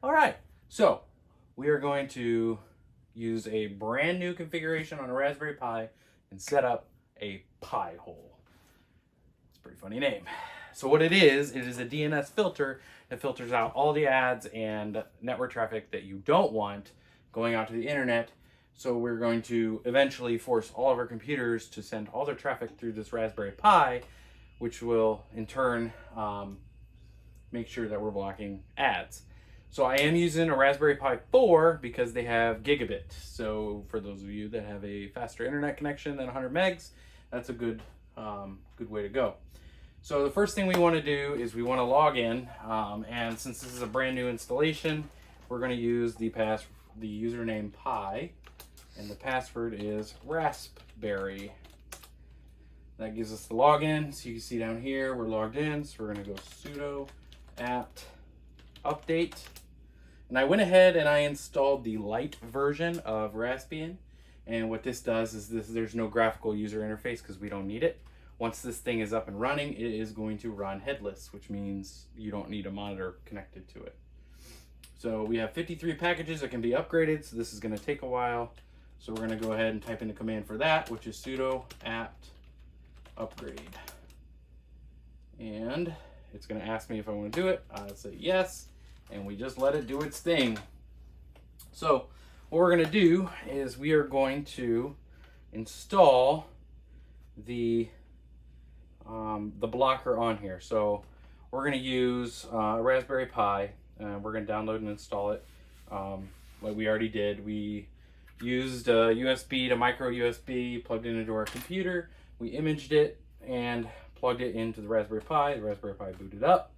All right, so we are going to use a brand new configuration on a Raspberry Pi and set up a Pihole. It's a pretty funny name. So what it is a DNS filter that filters out all the ads and network traffic that you don't want going out to the internet. So we're going to eventually force all of our computers to send all their traffic through this Raspberry Pi, which will in turn make sure that we're blocking ads. So I am using a Raspberry Pi 4 because they have gigabit. So for those of you that have a faster internet connection than 100 megs, that's a good way to go. So the first thing we want to do is we want to log in, and since this is a brand new installation, we're going to use the username Pi, and the password is raspberry. That gives us the login. So you can see down here we're logged in. So we're going to go sudo apt update. And I went ahead and I installed the light version of Raspian. And what this does is there's no graphical user interface because we don't need it. Once this thing is up and running, it is going to run headless, which means you don't need a monitor connected to it. So we have 53 packages that can be upgraded. So this is going to take a while. So we're going to go ahead and type in the command for that, which is sudo apt upgrade. And it's going to ask me if I want to do it. I'll say yes. And we just let it do its thing. So what we're going to do is we are going to install the blocker on here. So we're going to use a Raspberry Pi, and we're going to download and install it like we already did. We used a USB to micro USB, plugged it into our computer. We imaged it and plugged it into the Raspberry Pi. The Raspberry Pi booted up,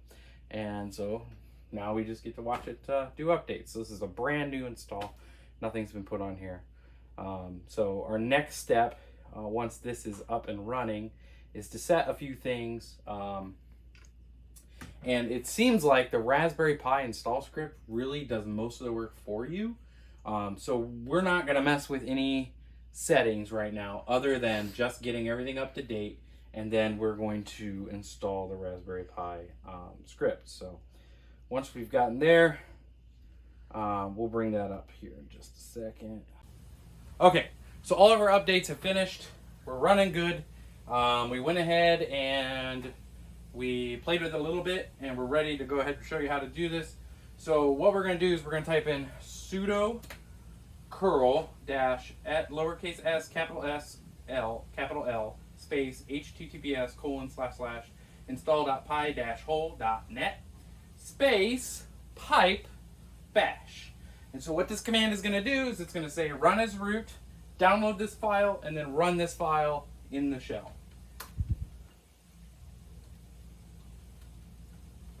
and so now we just get to watch it do updates. So this is a brand new install. Nothing's been put on here. So our next step, once this is up and running, is to set a few things. And it seems like the Raspberry Pi install script really does most of the work for you. So we're not going to mess with any settings right now other than just getting everything up to date. And then we're going to install the Raspberry Pi script. So once we've gotten there, we'll bring that up here in just a second. Okay, so all of our updates have finished. We're running good. We went ahead and we played with it a little bit, and we're ready to go ahead and show you how to do this. So what we're going to do is we're going to type in sudo curl dash at lowercase s capital S L capital L space https:// install.pi-hole.net space pipe bash. And so what this command is going to do is it's going to say run as root, download this file, and then run this file in the shell.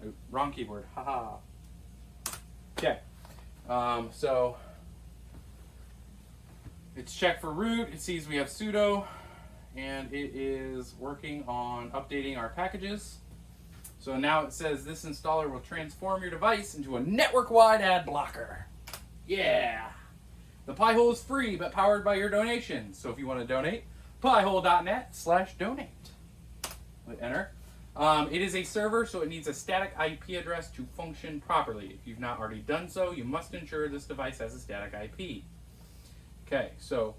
Oh, wrong keyboard, haha. Okay, so it's checked for root. It sees we have sudo, and it is working on updating our packages. So now it says this installer will transform your device into a network-wide ad blocker. Yeah! The Pi-hole is free, but powered by your donations. So if you want to donate, pihole.net/donate. Hit enter. It is a server, so it needs a static IP address to function properly. If you've not already done so, you must ensure this device has a static IP. Okay, so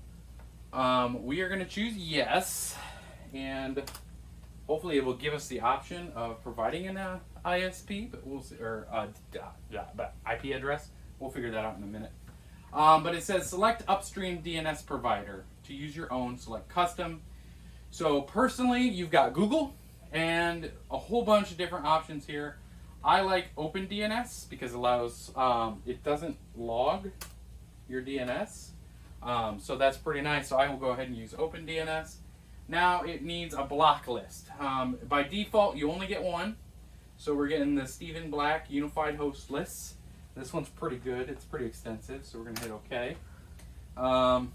we are going to choose yes, and hopefully it will give us the option of providing an ISP, but we'll see, or IP address. We'll figure that out in a minute. But it says select upstream DNS provider. To use your own, select custom. So personally, you've got Google and a whole bunch of different options here. I like OpenDNS because it allows, it doesn't log your DNS. So that's pretty nice. So I will go ahead and use OpenDNS. Now it needs a block list. By default, you only get one. So we're getting the Stephen Black Unified Host Lists. This one's pretty good. It's pretty extensive. So we're going to hit OK. Now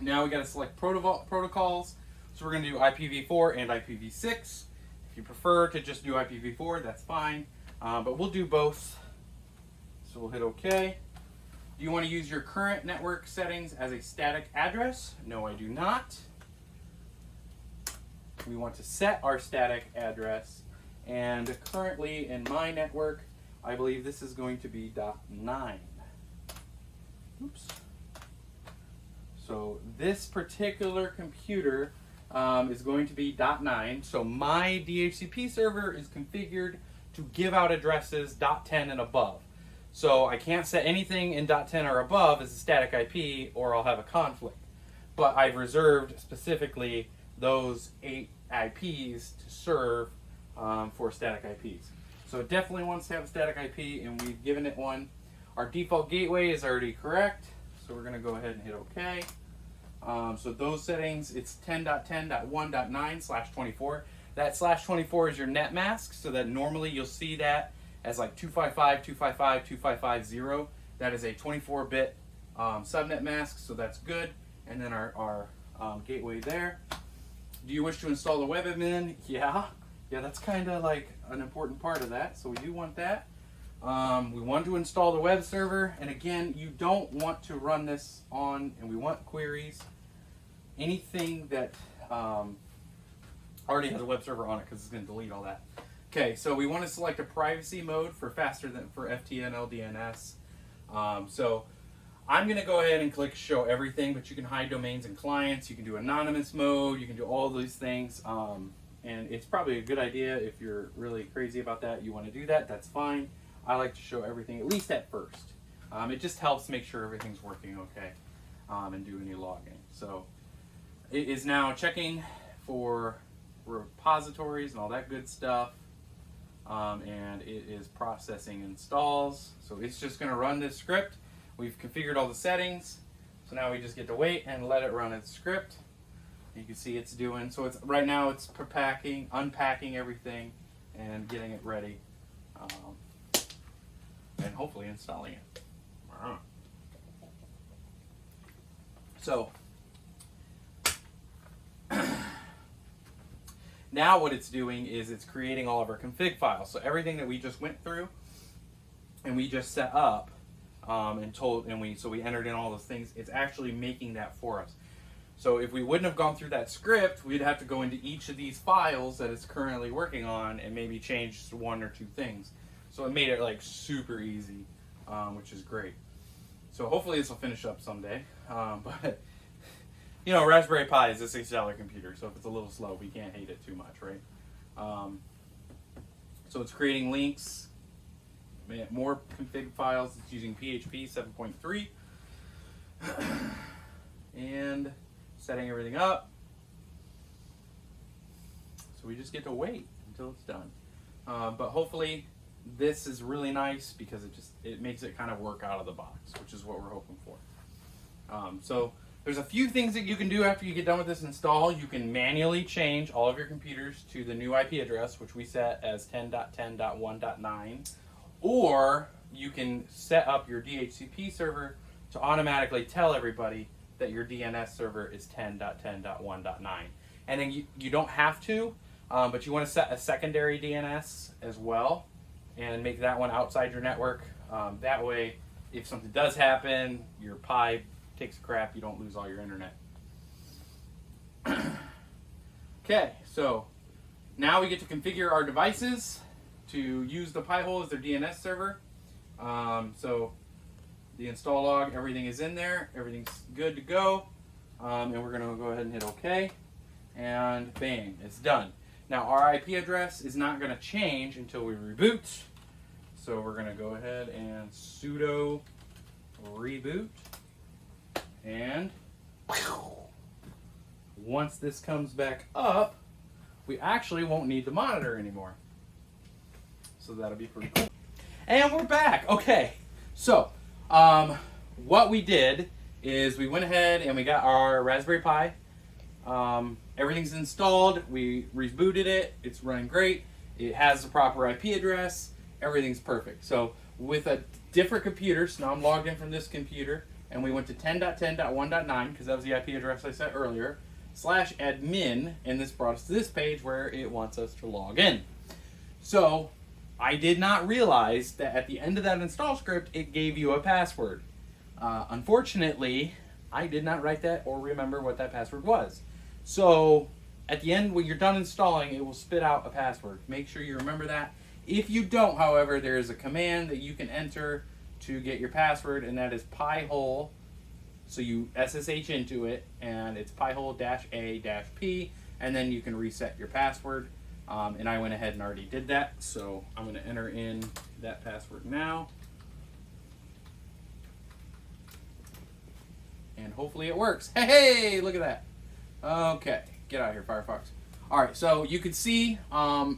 we got to select protocols. So we're going to do IPv4 and IPv6. If you prefer to just do IPv4, that's fine. But we'll do both. So we'll hit OK. Do you want to use your current network settings as a static address? No, I do not. We want to set our static address. And currently in my network, I believe this is going to be .9. Oops. So this particular computer is going to be .9. So my DHCP server is configured to give out addresses .10 and above. So I can't set anything in .10 or above as a static IP or I'll have a conflict. But I've reserved specifically those 8 IPs to serve for static IPs. So it definitely wants to have a static IP, and we've given it one. Our default gateway is already correct, so we're going to go ahead and hit OK. So those settings, it's 10.10.1.9/24. That /24 is your net mask, so that normally you'll see that as like 255.255.255.0. That is a 24-bit subnet mask, so that's good. And then our gateway there. Do you wish to install the web admin? Yeah, that's kind of like an important part of that, so we do want that. We want to install the web server, and again, you don't want to run this on, and we want queries, anything that already has a web server on it, because it's going to delete all that. Okay, so we want to select a privacy mode for faster than for FTNL DNS. So I'm going to go ahead and click show everything, but you can hide domains and clients. You can do anonymous mode. You can do all these things. And it's probably a good idea if you're really crazy about that. You want to do that, that's fine. I like to show everything, at least at first. It just helps make sure everything's working okay and do any logging. So it is now checking for repositories and all that good stuff. And it is processing installs. So it's just going to run this script. We've configured all the settings. So now we just get to wait and let it run its script. You can see it's doing, so it's right now it's unpacking everything and getting it ready. And hopefully installing it. So now what it's doing is it's creating all of our config files. So everything that we just went through and we just set up so we entered in all those things, it's actually making that for us. So if we wouldn't have gone through that script, we'd have to go into each of these files that it's currently working on and maybe change 1 or 2 things. So it made it like super easy, which is great. So hopefully this will finish up someday. But you know, Raspberry Pi is a $60 computer, so if it's a little slow, we can't hate it too much, right? So it's creating links, more config files. It's using PHP 7.3. And setting everything up. So we just get to wait until it's done. But hopefully this is really nice because it makes it kind of work out of the box, which is what we're hoping for. So there's a few things that you can do after you get done with this install. You can manually change all of your computers to the new IP address, which we set as 10.10.1.9, or you can set up your DHCP server to automatically tell everybody that your DNS server is 10.10.1.9. And then you don't have to, but you want to set a secondary DNS as well and make that one outside your network. That way, if something does happen, your Pi takes a crap, you don't lose all your internet. Okay, so now we get to configure our devices to use the Pihole as their DNS server. So the install log, everything is in there, everything's good to go, and we're going to go ahead and hit OK, and bang, it's done. Now our IP address is not going to change until we reboot, so we're going to go ahead and sudo reboot, and once this comes back up, we actually won't need the monitor anymore. So that'll be pretty cool. And we're back. Okay, so what we did is we went ahead and we got our Raspberry Pi. Everything's installed. We rebooted it. It's running great. It has the proper IP address. Everything's perfect. So with a different computer, so now I'm logged in from this computer, and we went to 10.10.1.9 because that was the IP address I set earlier, /admin, and this brought us to this page where it wants us to log in. So I did not realize that at the end of that install script, it gave you a password. Unfortunately, I did not write that or remember what that password was. So at the end, when you're done installing, it will spit out a password. Make sure you remember that. If you don't, however, there is a command that you can enter to get your password, and that is Pihole. So you SSH into it, and it's Pihole-A-P, and then you can reset your password. And I went ahead and already did that, so I'm going to enter in that password now. And hopefully it works. Hey, look at that. Okay, get out of here, Firefox. All right, so you can see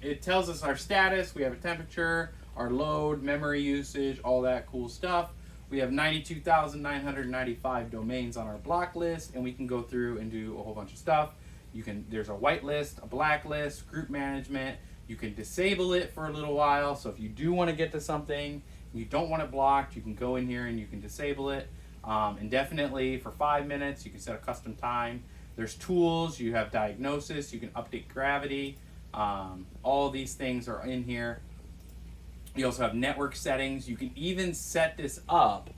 it tells us our status. We have a temperature, our load, memory usage, all that cool stuff. We have 92,995 domains on our block list, and we can go through and do a whole bunch of stuff. There's a white list, a black list, group management. You can disable it for a little while. So if you do want to get to something, you don't want it blocked, you can go in here and you can disable it. Indefinitely for 5 minutes. You can set a custom time. There's tools. You have diagnosis. You can update gravity. All these things are in here. You also have network settings. You can even set this up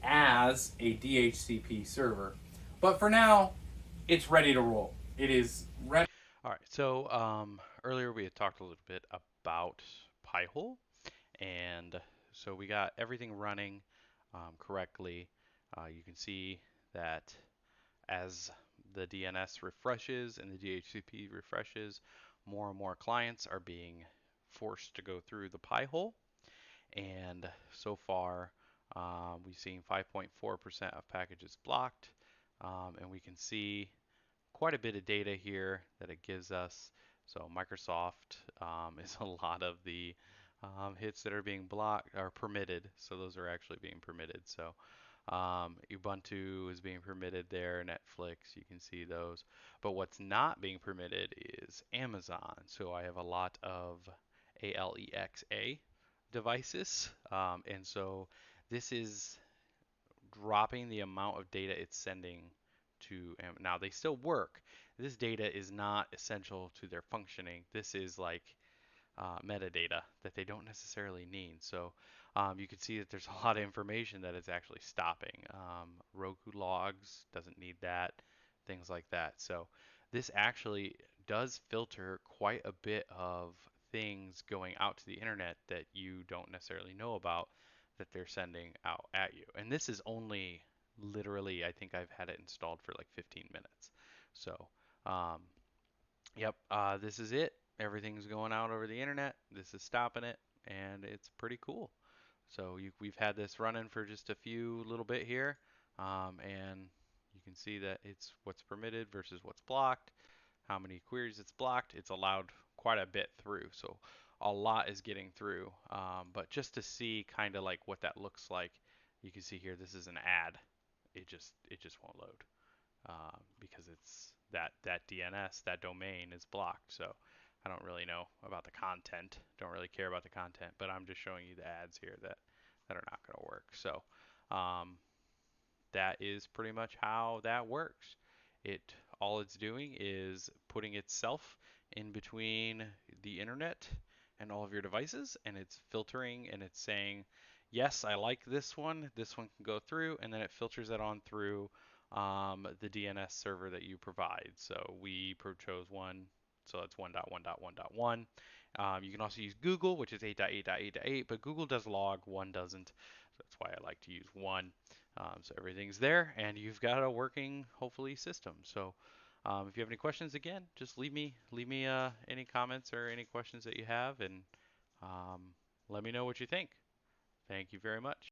as a DHCP server. But for now, it's ready to roll. It is ready. All right, so earlier we had talked a little bit about Pi-hole, and so we got everything running correctly. You can see that as the DNS refreshes and the DHCP refreshes, more and more clients are being forced to go through the Pi-hole, and so far we've seen 5.4% of packages blocked, and we can see quite a bit of data here that it gives us. So Microsoft is a lot of the hits that are being blocked are permitted. So those are actually being permitted. So Ubuntu is being permitted there, Netflix, you can see those. But what's not being permitted is Amazon. So I have a lot of Alexa devices. And so this is dropping the amount of data it's sending to now they still work. This data is not essential to their functioning. This is like metadata that they don't necessarily need. So you can see that there's a lot of information that it's actually stopping. Roku logs doesn't need that, things like that. So this actually does filter quite a bit of things going out to the internet that you don't necessarily know about that they're sending out at you. And this is only literally, I think I've had it installed for like 15 minutes. So, um, yep, this is it. Everything's going out over the internet. This is stopping it, and it's pretty cool. So we've had this running for just a few little bit here, and you can see that it's what's permitted versus what's blocked, how many queries it's blocked. It's allowed quite a bit through, so a lot is getting through. But just to see kind of like what that looks like, you can see here this is an ad. It just won't load because it's that DNS, that domain is blocked. So I don't really know about the content. Don't really care about the content, but I'm just showing you the ads here that are not going to work. So um, that is pretty much how that works. It all it's doing is putting itself in between the internet and all of your devices, and it's filtering and it's saying, yes, I like this one. This one can go through, and then it filters it on through the DNS server that you provide. So we chose one, so that's 1.1.1.1. You can also use Google, which is 8.8.8.8, but Google does log, one doesn't. So that's why I like to use one. So everything's there, and you've got a working, hopefully, system. So if you have any questions, again, just leave me any comments or any questions that you have, and um, let me know what you think. Thank you very much.